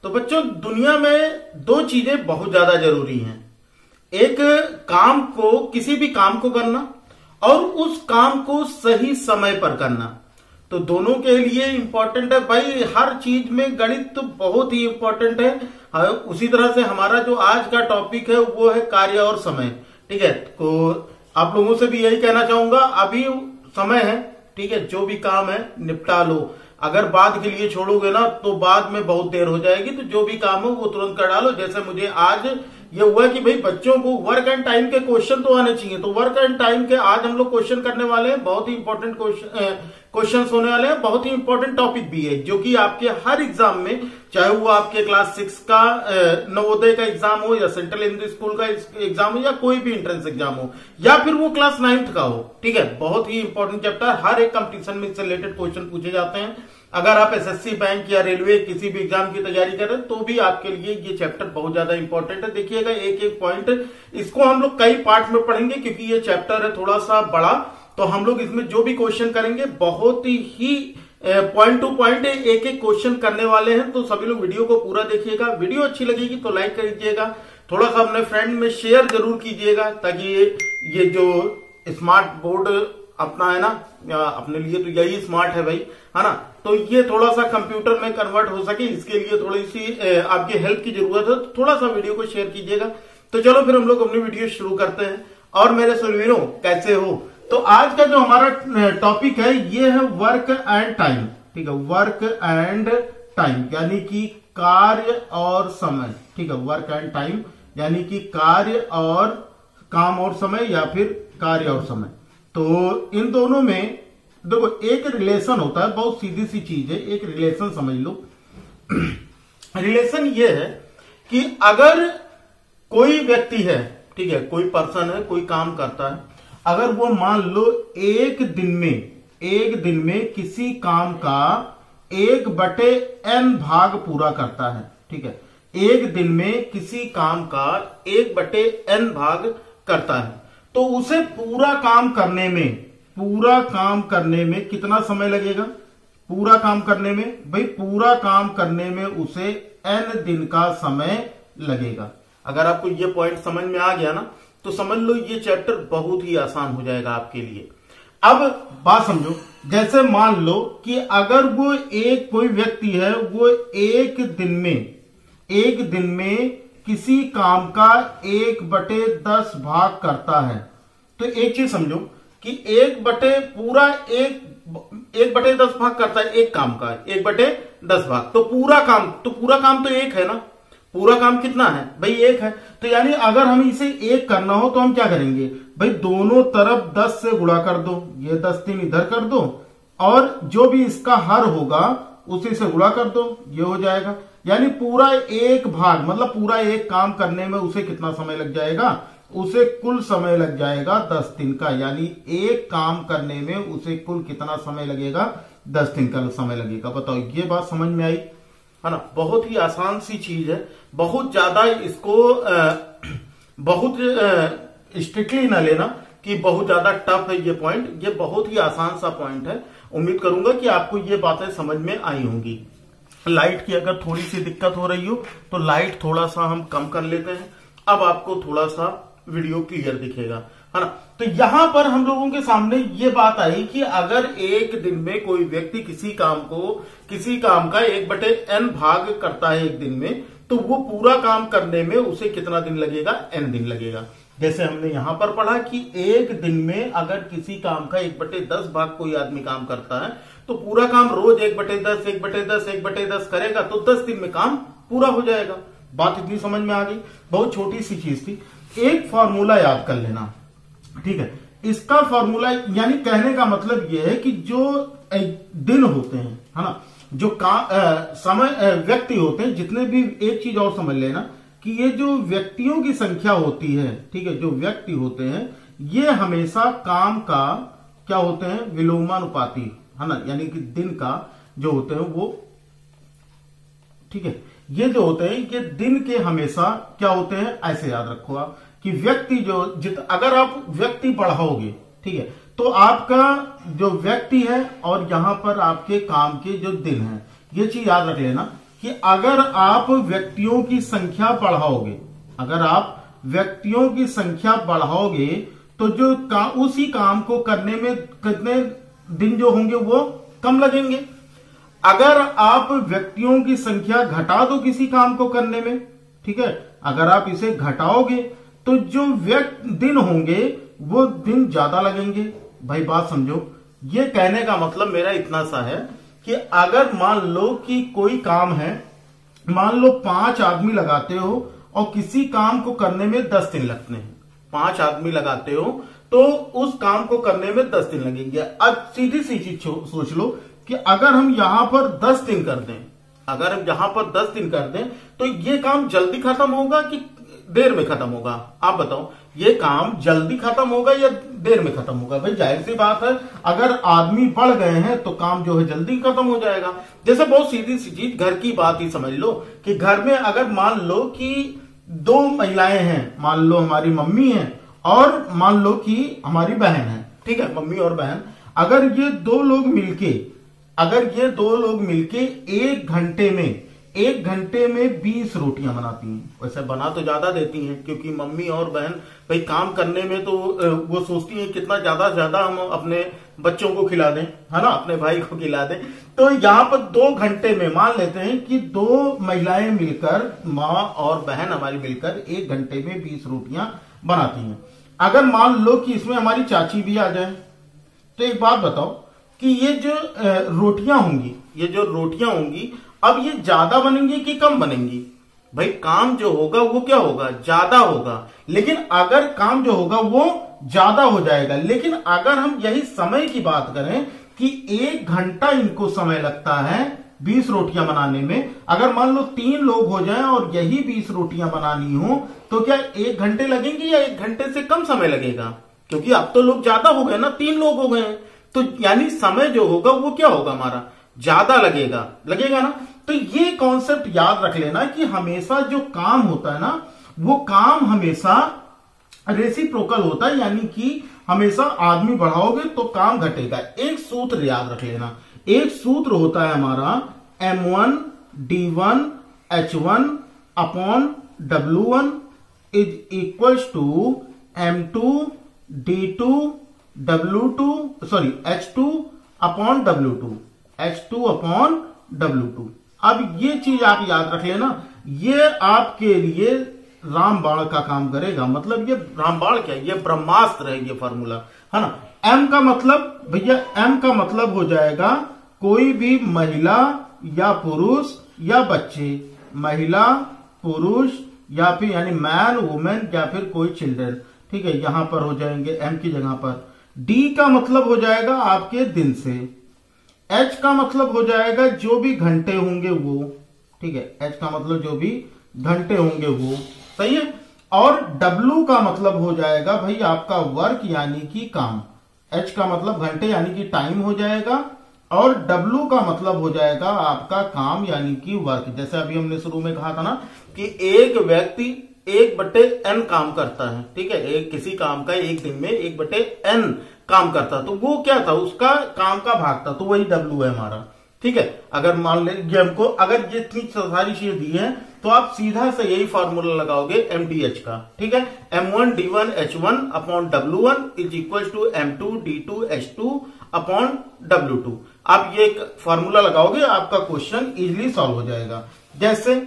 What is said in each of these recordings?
तो बच्चों दुनिया में दो चीजें बहुत ज्यादा जरूरी हैं। एक काम को, किसी भी काम को करना और उस काम को सही समय पर करना। तो दोनों के लिए इंपॉर्टेंट है भाई। हर चीज में गणित तो बहुत ही इंपॉर्टेंट है। उसी तरह से हमारा जो आज का टॉपिक है वो है कार्य और समय। ठीक है, तो आप लोगों से भी यही कहना चाहूंगा, अभी समय है, ठीक है, जो भी काम है निपटा लो। अगर बाद के लिए छोड़ोगे ना तो बाद में बहुत देर हो जाएगी। तो जो भी काम हो वो तुरंत कर डालो। जैसे मुझे आज ये हुआ कि भाई बच्चों को वर्क एंड टाइम के क्वेश्चन तो आने चाहिए, तो वर्क एंड टाइम के आज हम लोग क्वेश्चन करने वाले हैं। बहुत ही इंपॉर्टेंट क्वेश्चन होने वाले हैं, बहुत ही इंपॉर्टेंट टॉपिक भी है, जो कि आपके हर एग्जाम में, चाहे वो आपके क्लास 6 का नवोदय का एग्जाम हो या सेंट्रल हिंदी स्कूल का एग्जाम हो या कोई भी एंट्रेंस एग्जाम हो या फिर वो क्लास 9th का हो, ठीक है, बहुत ही इंपॉर्टेंट चैप्टर। हर एक कंपटीशन में इससे रिलेटेड क्वेश्चन पूछे जाते हैं। अगर आप एसएससी, बैंक या रेलवे किसी भी एग्जाम की तैयारी कर रहे हैं तो भी आपके लिए ये चैप्टर बहुत ज्यादा इंपॉर्टेंट है। देखिएगा एक एक पॉइंट, इसको हम लोग कई पार्ट में पढ़ेंगे क्योंकि ये चैप्टर है थोड़ा सा बड़ा। तो हम लोग इसमें जो भी क्वेश्चन करेंगे बहुत ही पॉइंट टू पॉइंट एक एक क्वेश्चन करने वाले हैं। तो सभी लोग वीडियो को पूरा देखिएगा। वीडियो अच्छी लगेगी तो लाइक कर दीजिएगा, थोड़ा सा अपने फ्रेंड में शेयर जरूर कीजिएगा, ताकि ये जो स्मार्ट बोर्ड अपना है ना, अपने लिए तो यही स्मार्ट है भाई, है ना, तो ये थोड़ा सा कंप्यूटर में कन्वर्ट हो सके, इसके लिए थोड़ी सी आपकी हेल्प की जरूरत है। तो थोड़ा सा वीडियो को शेयर कीजिएगा। तो चलो फिर हम लोग अपनी वीडियो शुरू करते हैं। और मेरे सुलवीरों कैसे हो? तो आज का जो हमारा टॉपिक है ये है वर्क एंड टाइम। ठीक है, वर्क एंड टाइम यानी कि कार्य और समय। ठीक है, वर्क एंड टाइम यानी कि कार्य और काम और समय या फिर कार्य और समय। तो इन दोनों में देखो एक रिलेशन होता है, बहुत सीधी सी चीज है, एक रिलेशन समझ लो। रिलेशन ये है कि अगर कोई व्यक्ति है, ठीक है, कोई पर्सन है, कोई काम करता है, अगर वो मान लो एक दिन में किसी काम का 1/n भाग पूरा करता है। ठीक है, एक दिन में किसी काम का 1/n भाग करता है, तो उसे पूरा काम करने में कितना समय लगेगा? पूरा काम करने में भाई, पूरा काम करने में उसे n दिन का समय लगेगा। अगर आपको ये पॉइंट समझ में आ गया ना तो समझ लो ये चैप्टर बहुत ही आसान हो जाएगा आपके लिए। अब बात समझो, जैसे मान लो कि अगर वो कोई व्यक्ति है, वो एक दिन में किसी काम का 1/10 भाग करता है। तो एक चीज समझो कि 1/10 भाग करता है एक काम का, 1/10 भाग, तो पूरा काम तो एक है ना। पूरा काम कितना है भाई? एक है। तो यानी अगर हम इसे एक करना हो तो हम क्या करेंगे भाई? दोनों तरफ 10 से गुणा कर दो, ये 10 3 इधर कर दो, और जो भी इसका हर होगा उसी से गुणा कर दो, ये हो जाएगा। यानी पूरा एक भाग, मतलब पूरा एक काम करने में उसे कितना समय लग जाएगा? उसे कुल समय लग जाएगा 10 दिन का। यानी एक काम करने में उसे कुल कितना समय लगेगा? 10 दिन का समय लगेगा। बताओ, ये बात समझ में आई है ना? बहुत ही आसान सी चीज है, बहुत ज्यादा इसको बहुत स्ट्रिक्टली ना लेना कि बहुत ज्यादा टफ है ये पॉइंट। ये बहुत ही आसान सा पॉइंट है। उम्मीद करूंगा कि आपको ये बातें समझ में आई होंगी। लाइट की अगर थोड़ी सी दिक्कत हो रही हो तो लाइट थोड़ा सा हम कम कर लेते हैं। अब आपको थोड़ा सा वीडियो क्लियर दिखेगा, है ना? तो यहां पर हम लोगों के सामने ये बात आई कि अगर एक दिन में कोई व्यक्ति किसी काम का 1/n भाग करता है एक दिन में, तो वो पूरा काम करने में उसे कितना दिन लगेगा? n दिन लगेगा। जैसे हमने यहां पर पढ़ा कि एक दिन में अगर किसी काम का 1/10 भाग कोई आदमी काम करता है, तो पूरा काम रोज 1/10 करेगा तो 10 दिन में काम पूरा हो जाएगा। बात इतनी समझ में आ गई? बहुत छोटी सी चीज थी। एक फॉर्मूला याद कर लेना, ठीक है? इसका फॉर्मूला यानी कहने का मतलब यह है कि जो दिन होते हैं, है ना, जो समय व्यक्ति होते हैं, जितने भी, एक चीज और समझ लेना कि ये जो व्यक्तियों की संख्या होती है, ठीक है, जो व्यक्ति होते हैं ये हमेशा काम का क्या होते हैं? विलोमानुपाती, है ना, यानी कि दिन का जो होते हैं वो, ठीक है, ये जो होते हैं ये दिन के हमेशा क्या होते हैं? ऐसे याद रखो आप कि व्यक्ति अगर आप व्यक्ति बढ़ाओगे, ठीक है, तो आपका जो व्यक्ति है और यहां पर आपके काम के जो दिन है, ये चीज याद रख लेना कि अगर आप व्यक्तियों की संख्या बढ़ाओगे, अगर आप व्यक्तियों की संख्या बढ़ाओगे तो जो उसी काम को करने में कितने दिन जो होंगे वो कम लगेंगे। अगर आप व्यक्तियों की संख्या घटा दो किसी काम को करने में, ठीक है, अगर आप इसे घटाओगे तो जो दिन होंगे वो दिन ज्यादा लगेंगे। भाई बात समझो, ये कहने का मतलब मेरा इतना सा है कि अगर मान लो कि कोई काम है, मान लो 5 आदमी लगाते हो और किसी काम को करने में 10 दिन लगते हैं, 5 आदमी लगाते हो तो उस काम को करने में 10 दिन लगेंगे। अब सीधी सी चीज सोच लो कि अगर हम यहां पर 10 दिन कर दें, अगर हम यहां पर 10 दिन कर दें तो ये काम जल्दी खत्म होगा कि देर में खत्म होगा? आप बताओ, ये काम जल्दी खत्म होगा या देर में खत्म होगा? भाई जाहिर सी बात है, अगर आदमी बढ़ गए हैं तो काम जो है जल्दी खत्म हो जाएगा। जैसे बहुत सीधी सी चीज, घर की बात ही समझ लो कि घर में अगर मान लो कि 2 महिलाएं हैं, मान लो हमारी मम्मी है और मान लो कि हमारी बहन है, ठीक है, मम्मी और बहन, अगर ये 2 लोग मिलके 1 घंटे में 20 रोटियां बनाती हैं। वैसे बना तो ज्यादा देती हैं क्योंकि मम्मी और बहन भाई काम करने में तो वो सोचती हैं कितना ज्यादा से ज्यादा हम अपने बच्चों को खिला दें, है ना, अपने भाई को खिला दें। तो यहाँ पर 2 घंटे में मान लेते हैं कि 2 महिलाएं मिलकर, माँ और बहन हमारी मिलकर 1 घंटे में 20 रोटियां बनाती हैं। अगर मान लो कि इसमें हमारी चाची भी आ जाए तो एक बात बताओ कि ये जो रोटियां होंगी अब ये ज्यादा बनेंगी कि कम बनेंगी? भाई काम जो होगा वो क्या होगा? ज्यादा होगा। लेकिन अगर काम जो होगा वो ज्यादा हो जाएगा, लेकिन अगर हम यही समय की बात करें कि 1 घंटा इनको समय लगता है 20 रोटियां बनाने में, अगर मान लो 3 लोग हो जाएं और यही 20 रोटियां बनानी हो तो क्या 1 घंटे लगेंगे या 1 घंटे से कम समय लगेगा? क्योंकि अब तो लोग ज्यादा हो गए ना, 3 लोग हो गए हैं, तो यानी समय जो होगा वो क्या होगा? हमारा ज्यादा लगेगा ना। तो ये कॉन्सेप्ट याद रख लेना कि हमेशा जो काम होता है ना वो काम हमेशा रेसिप्रोकल होता है, यानी कि हमेशा आदमी बढ़ाओगे तो काम घटेगा। एक सूत्र याद रख लेना, एक सूत्र होता है हमारा M1 D1 H1 upon W1 is equals to M2 D2 H2 upon W2, H2 upon W2। अब ये चीज आप याद रख लेना, ये आपके लिए रामबाण का काम करेगा। मतलब ये रामबाण क्या है? ये ब्रह्मास्त्र है, ये फॉर्मूला, है ना। M का मतलब भैया, M का मतलब हो जाएगा कोई भी महिला या पुरुष या बच्चे, महिला पुरुष या फिर यानी मैन वुमेन या फिर कोई चिल्ड्रन, ठीक है, यहां पर हो जाएंगे M की जगह पर। D का मतलब हो जाएगा आपके दिन से, H का मतलब हो जाएगा जो भी घंटे होंगे वो, ठीक है, H का मतलब जो भी घंटे होंगे वो, सही है। और W का मतलब हो जाएगा भाई आपका वर्क यानी कि काम। H का मतलब घंटे यानी कि टाइम हो जाएगा और W का मतलब हो जाएगा आपका काम यानी कि वर्क। जैसे अभी हमने शुरू में कहा था ना कि एक व्यक्ति 1/n काम करता है, ठीक है, एक किसी काम का एक दिन में 1/n काम करता, तो वो क्या था? उसका काम का भाग था, तो वही W है हमारा, ठीक है। अगर मान लेंगे हमको, अगर ये इतनी सारी चीजें दी हैं तो आप सीधा से यही फॉर्मूला लगाओगे MDH का, ठीक है। M1 D1 H1 upon W1 is equal to M2 D2 H2 upon W2। आप ये फॉर्मूला लगाओगे, आपका क्वेश्चन इजिली सॉल्व हो जाएगा। जैसे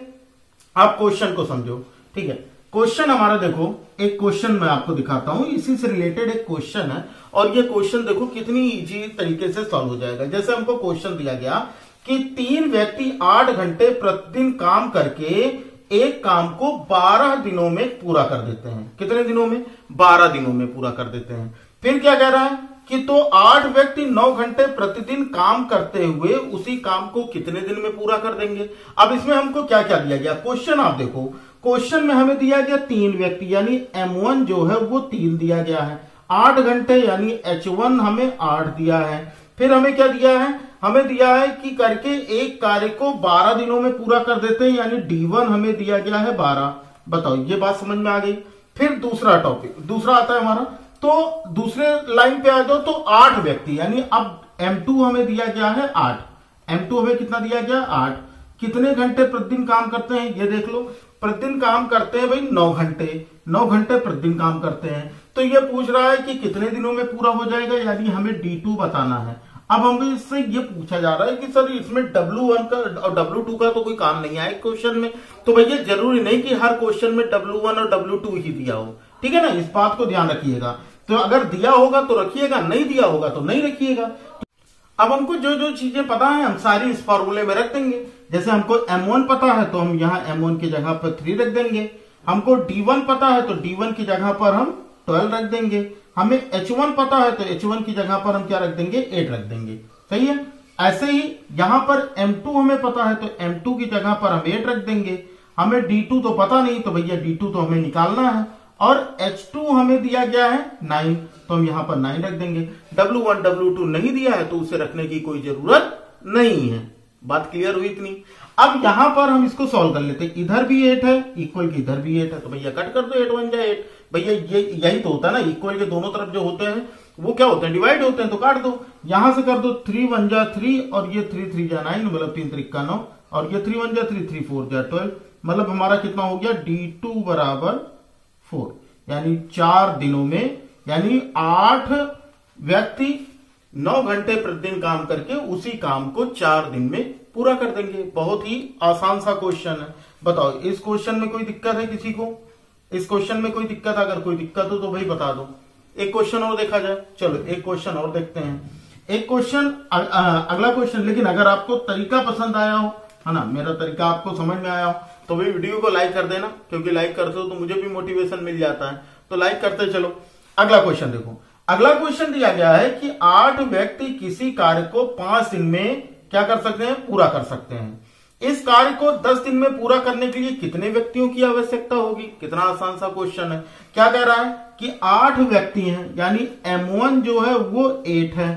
आप क्वेश्चन को समझो, ठीक है। क्वेश्चन हमारा देखो, एक क्वेश्चन मैं आपको दिखाता हूं, इसी से रिलेटेड एक क्वेश्चन है और ये क्वेश्चन देखो कितनी इजी तरीके से सॉल्व हो जाएगा। जैसे हमको क्वेश्चन दिया गया कि 3 व्यक्ति 8 घंटे प्रतिदिन काम करके एक काम को 12 दिनों में पूरा कर देते हैं। कितने दिनों में? 12 दिनों में पूरा कर देते हैं। फिर क्या कह रहा है कि तो 8 व्यक्ति 9 घंटे प्रतिदिन काम करते हुए उसी काम को कितने दिन में पूरा कर देंगे। अब इसमें हमको क्या क्या दिया गया? क्वेश्चन आप देखो, क्वेश्चन में हमें दिया गया 3 व्यक्ति यानी M1 जो है वो 3 दिया गया है, 8 घंटे यानी H1 हमें 8 दिया है। फिर हमें क्या दिया है? हमें दिया है कि करके एक कार्य को 12 दिनों में पूरा कर देते हैं, यानी D1 हमें दिया गया है 12। बताओ, ये बात समझ में आ गई। फिर दूसरा टॉपिक, दूसरा आता है हमारा, तो दूसरे लाइन पे आ जाओ तो 8 व्यक्ति यानी अब M2 हमें दिया गया है 8, M2 हमें कितना दिया गया? 8, कितने घंटे प्रतिदिन काम करते हैं ये देख लो। प्रतिदिन काम करते हैं भाई 9 घंटे, 9 घंटे प्रतिदिन काम करते हैं। तो ये पूछ रहा है कि कितने दिनों में पूरा हो जाएगा, यानी हमें D2 बताना है। अब हमें इससे ये पूछा जा रहा है कि सर इसमें W1 का और W2 का तो कोई काम नहीं आया क्वेश्चन में। तो भैया जरूरी नहीं कि हर क्वेश्चन में W1 और W2 ही दिया हो, ठीक है ना, इस बात को ध्यान रखिएगा। तो अगर दिया होगा तो रखिएगा, नहीं दिया होगा तो नहीं रखिएगा। अब हमको जो जो चीजें पता है हम सारी इस फॉर्मूले में रख देंगे। जैसे हमको M1 पता है तो हम यहाँ M1 की जगह पर 3 रख देंगे। हमको D1 पता है तो D1 की जगह पर हम 12 रख देंगे। हमें H1 पता है तो H1 की जगह पर हम क्या रख देंगे, 8 रख देंगे। सही है। ऐसे ही यहां पर M2 हमें पता है तो M2 की जगह पर हम 8 रख देंगे। हमें D2 तो पता नहीं तो भैया D2 तो हमें निकालना है, और H2 हमें दिया गया है 9 तो हम यहां पर 9 रख देंगे। W1 W2 नहीं दिया है तो उसे रखने की कोई जरूरत नहीं है। बात क्लियर हुई इतनी। अब यहां पर हम इसको सॉल्व कर लेते हैं। इधर भी 8 है इक्वल की इधर भी 8 है, तो भैया कट कर दो, 8 1 जा 8। भैया ये यही तो होता है ना, इक्वल के दोनों तरफ जो होते हैं वो क्या होते हैं, डिवाइड होते हैं, तो काट दो। यहां से कर दो 3 1 जा 3 और ये 3 3 जा 9, मतलब 3 3 का 9, और ये 3 1 जा 3 3 4 जा 12, मतलब हमारा कितना हो गया, D2 बराबर 4। यानी 4 दिनों में, यानी 8 व्यक्ति 9 घंटे प्रतिदिन काम करके उसी काम को 4 दिन में पूरा कर देंगे। बहुत ही आसान सा क्वेश्चन है। बताओ इस क्वेश्चन में कोई दिक्कत है किसी को? इस क्वेश्चन में कोई दिक्कत, अगर कोई दिक्कत हो तो भाई बता दो। एक क्वेश्चन और देखा जाए। चलो एक क्वेश्चन और देखते हैं। एक क्वेश्चन, अगला क्वेश्चन, लेकिन अगर आपको तरीका पसंद आया हो, है ना, मेरा तरीका आपको समझ में आया हो, तो भाई वीडियो को लाइक कर देना, क्योंकि लाइक करते हो तो मुझे भी मोटिवेशन मिल जाता है। तो लाइक करते चलो। अगला क्वेश्चन देखो। अगला क्वेश्चन दिया गया है कि 8 व्यक्ति किसी कार्य को 5 दिन में क्या कर सकते हैं, पूरा कर सकते हैं। इस कार्य को 10 दिन में पूरा करने के लिए कितने व्यक्तियों की आवश्यकता होगी? कितना आसान सा क्वेश्चन है। क्या कह रहा है कि 8 व्यक्ति हैं, यानी M1 जो है वो 8 है,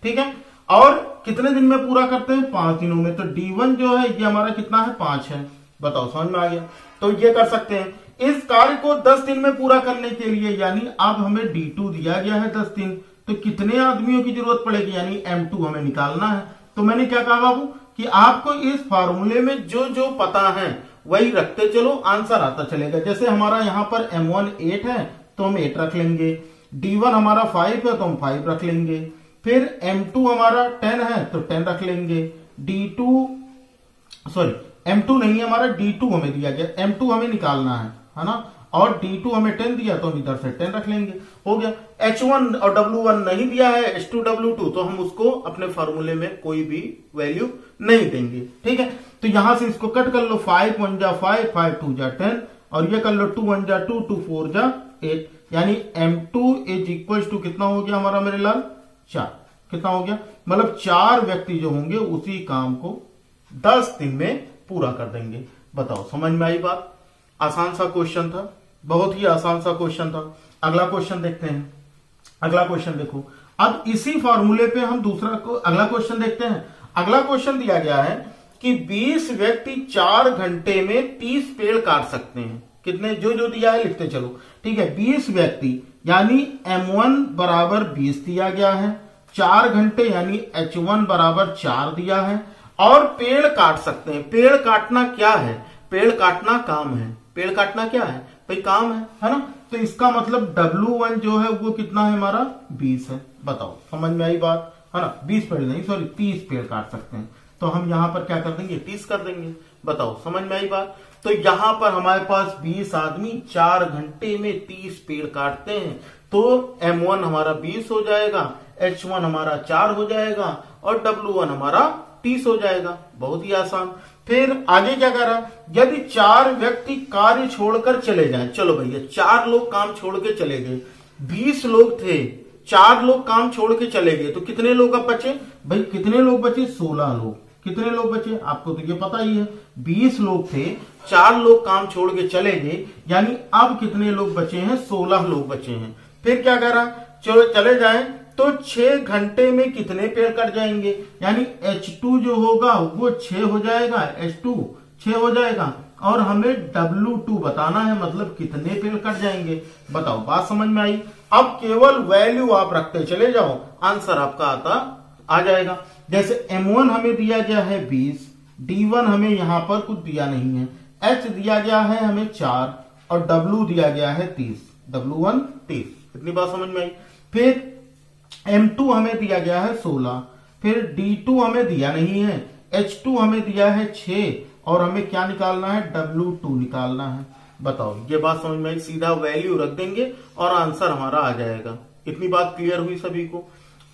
ठीक है, और कितने दिन में पूरा करते हैं, 5 दिनों में। तो D1 जो है ये हमारा कितना है, 5 है। बताओ समझ में आ गया। तो ये कर सकते हैं। इस कार्य को 10 दिन में पूरा करने के लिए, यानी अब हमें D2 दिया गया है 10 दिन, तो कितने आदमियों की जरूरत पड़ेगी, यानी M2 हमें निकालना है। तो मैंने क्या कहा बाबू कि आपको इस फार्मूले में जो जो पता है वही रखते चलो, आंसर आता चलेगा। जैसे हमारा यहाँ पर M1 8 है तो हम 8 रख लेंगे। D1 हमारा 5 है तो हम 5 रख लेंगे। फिर M2 हमारा 10 है तो 10 रख लेंगे। M2 नहीं है हमारा, D2 हमें दिया गया, M2 हमें निकालना है ना, और D2 हमें 10 दिया तो हम इधर से 10 रख लेंगे, हो गया। H1 और W1 नहीं दिया है, H2 W2, तो हम उसको अपने फॉर्मूले में कोई भी वैल्यू नहीं देंगे, ठीक है। तो यहां से इसको कट कर लो, 5 1 जा 5, 5 2 जा 10, और ये कर लो 2 1 जा 2, 2 4 जा 8, यानी M2 इज इक्वल टू कितना हो गया हमारा मेरे लाल, 4। कितना हो गया, मतलब 4 व्यक्ति जो होंगे उसी काम को 10 दिन में पूरा कर देंगे। बताओ समझ में आई बात। आसान सा क्वेश्चन था, बहुत ही आसान सा क्वेश्चन था। अगला क्वेश्चन देखते हैं। अगला क्वेश्चन देखो। अब इसी फॉर्मूले पे हम अगला क्वेश्चन देखते हैं। अगला क्वेश्चन दिया गया है कि 20 व्यक्ति 4 घंटे में 30 पेड़ काट सकते हैं। कितने, जो जो दिया है लिखते चलो, ठीक है। 20 व्यक्ति यानी M1 बराबर 20 दिया गया है, 4 घंटे यानी H1 बराबर 4 दिया है, और पेड़ काट सकते हैं। पेड़ काटना क्या है, पेड़ काटना काम है। पेड़ काटना क्या है भाई, काम है ना। तो इसका मतलब W1 जो है वो कितना है हमारा, 20 है। बताओ समझ में आई बात, है ना। 20 पेड़ नहीं, सॉरी 30 पेड़ काट सकते हैं। तो हम यहां पर क्या कर देंगे, 30 कर देंगे। बताओ समझ में आई बात। तो यहां पर हमारे पास 20 आदमी 4 घंटे में 30 पेड़ काटते हैं, तो M1 हमारा 20 हो जाएगा, H1 हमारा 4 हो जाएगा, और W1 हमारा 30 हो जाएगा। बहुत ही आसान। फिर आगे क्या कह रहा है, यदि 4 व्यक्ति कार्य छोड़कर चले जाएं। चलो भैया 4 लोग काम छोड़ के चले गए, 20 लोग थे, 4 लोग काम छोड़ के चले गए, तो कितने लोग अब बचे भाई, कितने लोग बचे, 16 लोग। कितने लोग बचे आपको तो ये पता ही है, 20 लोग थे, 4 लोग काम छोड़ के चले गए, यानी अब कितने लोग बचे हैं, 16 लोग बचे हैं। फिर क्या कह रहा, चलो चले जाएं तो 6 घंटे में कितने पेड़ कट जाएंगे, यानी H2 जो होगा वो 6 हो जाएगा, H2 6 हो जाएगा, और हमें W2 बताना है, मतलब कितने पेड़ कट जाएंगे। बताओ बात समझ में आई। अब केवल वैल्यू आप रखते चले जाओ, आंसर आपका आता आ जाएगा। जैसे M1 हमें दिया गया है 20, D1 हमें यहां पर कुछ दिया नहीं है, H दिया गया है हमें 4 और W दिया गया है 30, W1 30। इतनी बात समझ में आई। फिर M2 हमें दिया गया है 16, फिर D2 हमें दिया नहीं है, H2 हमें दिया है 6 और हमें क्या निकालना है, W2 निकालना है। बताओ, ये बात समझ में आई। सीधा वैल्यू रख देंगे और आंसर हमारा आ जाएगा। इतनी बात क्लियर हुई सभी को।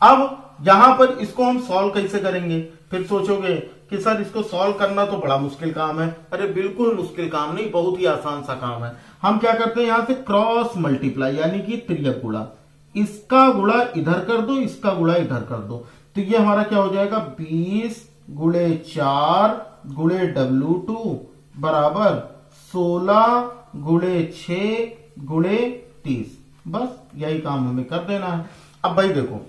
अब यहां पर इसको हम सॉल्व कैसे करेंगे? फिर सोचोगे कि सर इसको सॉल्व करना तो बड़ा मुश्किल काम है। अरे बिल्कुल मुश्किल काम नहीं, बहुत ही आसान सा काम है। हम क्या करते हैं, यहां से क्रॉस मल्टीप्लाई यानी कि तिर्यक गुणा, इसका गुणा इधर कर दो, इसका गुणा इधर कर दो, तो ये हमारा क्या हो जाएगा, 20 गुणे 4 गुणे W2 बराबर 16 गुणे 6 गुणे 30। बस यही काम हमें कर देना है। अब भाई देखो,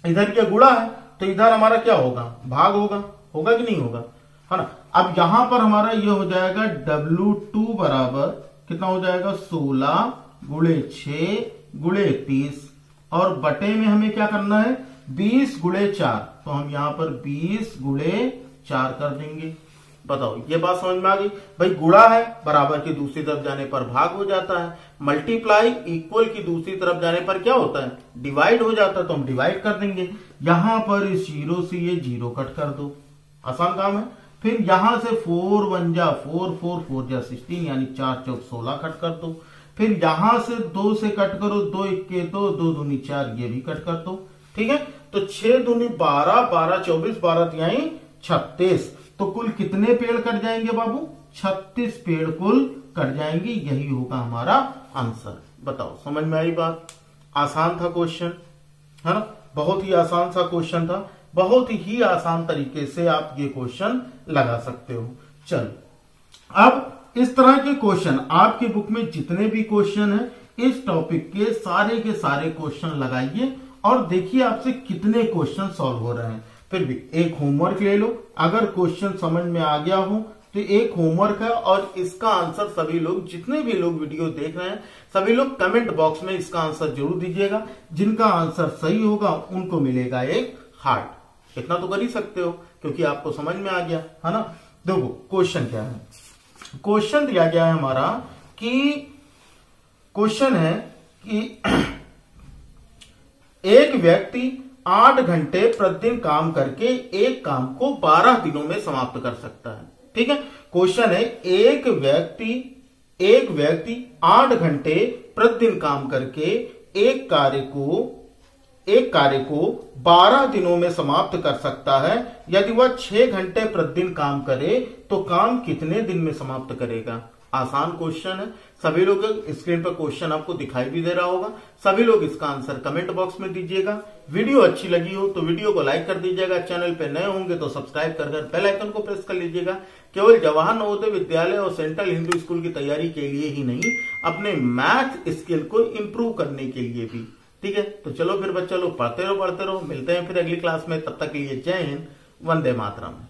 इधर क्या गुणा है तो इधर हमारा क्या होगा, भाग होगा, होगा कि नहीं होगा, है ना। अब यहां पर हमारा ये हो जाएगा W2 बराबर कितना हो जाएगा, 16 गुणे 6 गुणे 30 और बटे में हमें क्या करना है, 20 गुणे 4, तो हम यहां पर 20 गुणे 4 कर देंगे। बताओ, ये बात समझ में आ गई। भाई गुणा है, बराबर की दूसरी तरफ जाने पर भाग हो जाता है, मल्टीप्लाई इक्वल की दूसरी तरफ जाने पर क्या होता है, डिवाइड हो जाता है, तो हम डिवाइड कर देंगे। यहां पर इस 0 से ये 0 कट कर दो, आसान काम है। फिर यहां से 4 1 जा 4 4 4 जा 16 यानी 4 चौक 16 कट कर दो। फिर यहां से 2 से कट करो, 2 1 के 2 2 दूनी 4 ये भी कट कर दो, ठीक है। तो 6 दूनी 12 12 24 12 तिहाई 36, तो कुल कितने पेड़ कट जाएंगे बाबू, 36 पेड़ कुल कट जाएंगे। यही होगा हमारा आंसर। बताओ, समझ में आई बात? आसान था क्वेश्चन, है ना, बहुत ही आसान सा क्वेश्चन था। बहुत ही आसान तरीके से आप ये क्वेश्चन लगा सकते हो। चल, अब इस तरह के क्वेश्चन आपकी बुक में जितने भी क्वेश्चन है इस टॉपिक के सारे क्वेश्चन लगाइए और देखिए आपसे कितने क्वेश्चन सॉल्व हो रहे हैं। फिर भी एक होमवर्क ले लो, अगर क्वेश्चन समझ में आ गया हो तो एक होमवर्क है और इसका आंसर सभी लोग, जितने भी लोग वीडियो देख रहे हैं, सभी लोग कमेंट बॉक्स में इसका आंसर जरूर दीजिएगा। जिनका आंसर सही होगा उनको मिलेगा एक हार्ट। इतना तो कर ही सकते हो क्योंकि आपको समझ में आ गया, है ना। देखो क्वेश्चन क्या है, क्वेश्चन दिया गया है हमारा कि क्वेश्चन है कि एक व्यक्ति 8 घंटे प्रतिदिन काम करके एक काम को 12 दिनों में समाप्त कर सकता है। ठीक है, क्वेश्चन है एक व्यक्ति 8 घंटे प्रतिदिन काम करके एक कार्य को 12 दिनों में समाप्त कर सकता है। यदि वह 6 घंटे प्रतिदिन काम करे तो काम कितने दिन में समाप्त करेगा। आसान क्वेश्चन है, सभी लोग स्क्रीन पर क्वेश्चन आपको दिखाई भी दे रहा होगा। सभी लोग इसका आंसर कमेंट बॉक्स में दीजिएगा। वीडियो अच्छी लगी हो तो वीडियो को लाइक कर दीजिएगा। चैनल पे नए होंगे तो सब्सक्राइब कर बेल आइकन को प्रेस कर लीजिएगा। केवल जवाहर नवोदय विद्यालय और सेंट्रल हिंदू स्कूल की तैयारी के लिए ही नहीं, अपने मैथ स्किल को इंप्रूव करने के लिए भी। ठीक है, तो चलो फिर बच्चा लोग पढ़ते रहो। मिलते हैं फिर अगली क्लास में, तब तक के लिए जय हिंद, वंदे मातरम।